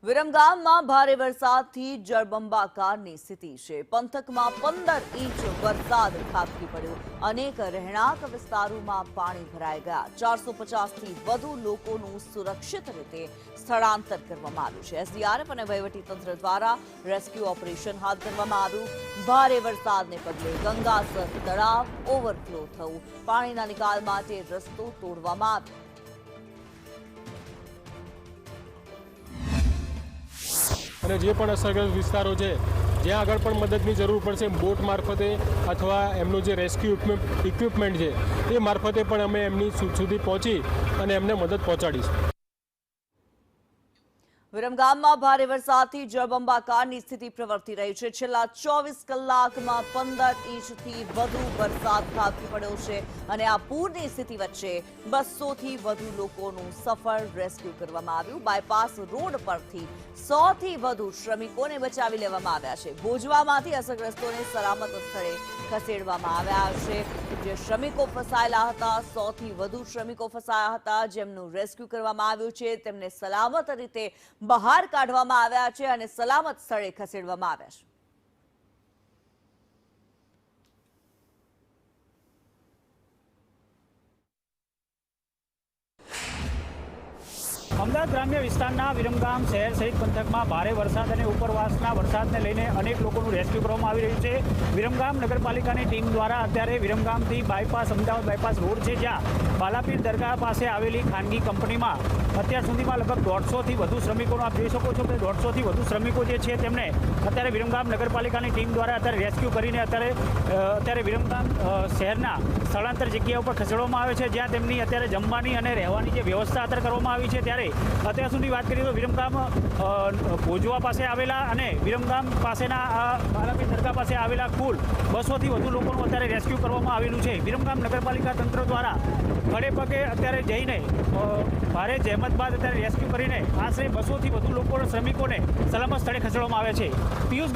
વિરમગામમાં ભારે વરસાદથી જળબંબાકારની સ્થિતિ છે। પંથકમાં 15 ઇંચ વરસાદ ખાબકી પડ્યો। અનેક રહેણાંક વિસ્તારોમાં પાણી ભરાઈ ગયા। 450થી વધુ લોકોનું સુરક્ષિત રીતે સ્થળાંતર કરવામાં આવ્યું છે। એસડીઆરએફ અને વહીવટીતંત્ર દ્વારા રેસ્ક્યુ ઓપરેશન હાથ ધરવામાં આવ્યું। ભારે વરસાદને પગલે ગંગાસર તળાવ ઓવરફ્લો થયું। પાણીના નિકાલ માટે રસ્તો તોડવામાં આવ્યો। અને જે પણ અસરગ્રસ્ત વિસ્તારો છે જ્યાં આગળ પણ મદદની જરૂર પડશે બોટ મારફતે અથવા એમનું જે રેસ્ક્યુ ઇક્વિપમેન્ટ છે એ મારફતે પણ અમે એમની સુધી પહોંચી અને એમને મદદ પહોંચાડીશું। વિરમગામમાં ભારે વરસાદથી જળબંબાકારની સ્થિતિ પ્રવર્તી રહી છે। છેલ્લા 24 કલાકમાં 15 ઇંચથી વધુ વરસાદ ખાબકી પડ્યો છે અને આ પૂરની સ્થિતિ વચ્ચે 200થી વધુ લોકોનું સફળ રેસ્ક્યુ કરવામાં આવ્યું। બાયપાસ રોડ પરથી 100થી વધુ શ્રમિકોને બચાવી લેવામાં આવ્યા છે। ભોજવામાંથી અસરગ્રસ્તોને સલામત સ્થળે ખસેડવામાં આવ્યા છે। જે શ્રમિકો ફસાયેલા હતા 100થી વધુ શ્રમિકો ફસાયા હતા જેમનું રેસ્ક્યુ કરવામાં આવ્યું છે તેમને સલામત રીતે બહાર કાઢવામાં આવ્યા છે અને સલામત સ્થળે ખસેડવામાં આવ્યા છે। અમદાવાદ ગ્રામ્ય વિસ્તારના વિરમગામ શહેર સહિત પંથકમાં ભારે વરસાદ અને ઉપરવાસના વરસાદને લઈને અનેક લોકોનું રેસ્ક્યુ કરવામાં આવી રહ્યું છે। વિરમગામ નગરપાલિકાની ટીમ દ્વારા અત્યારે વિરમગામથી બાયપાસ અમદાવાદ બાયપાસ રોડ છે જ્યાં બાલાપીર દરગાહ પાસે આવેલી ખાનગી કંપનીમાં અત્યાર સુધીમાં લગભગ 150થી વધુ શ્રમિકોનો આપ જોઈ શકો છો કે 150થી વધુ શ્રમિકો જે છે તેમને અત્યારે વિરમગામ નગરપાલિકાની ટીમ દ્વારા અત્યારે રેસ્ક્યુ કરીને અત્યારે વિરમગામ શહેરના સ્થળાંતર જગ્યા ઉપર ખસેડવામાં આવે છે જ્યાં તેમની અત્યારે જમવાની અને રહેવાની જે વ્યવસ્થા અત્યારે કરવામાં આવી છે। ત્યારે અત્યાર સુધી વાત કરીએ તો વિરમગામ ભોજવા પાસે આવેલા અને વિરમગામ પાસેના બાલાપીર દરગાહ પાસે આવેલા કુલ 200થી વધુ લોકોનું અત્યારે રેસ્ક્યુ કરવામાં આવેલું છે। વિરમગામ નગરપાલિકા તંત્ર દ્વારા ખડે પગે અત્યારે જઈને ભારે જહેમત બાદ અત્યારે રેસ્ક્યુ કરીને આશરે 200થી વધુ લોકો શ્રમિકોને સલામત સ્થળે ખસેડવામાં આવે છે। પિયુષ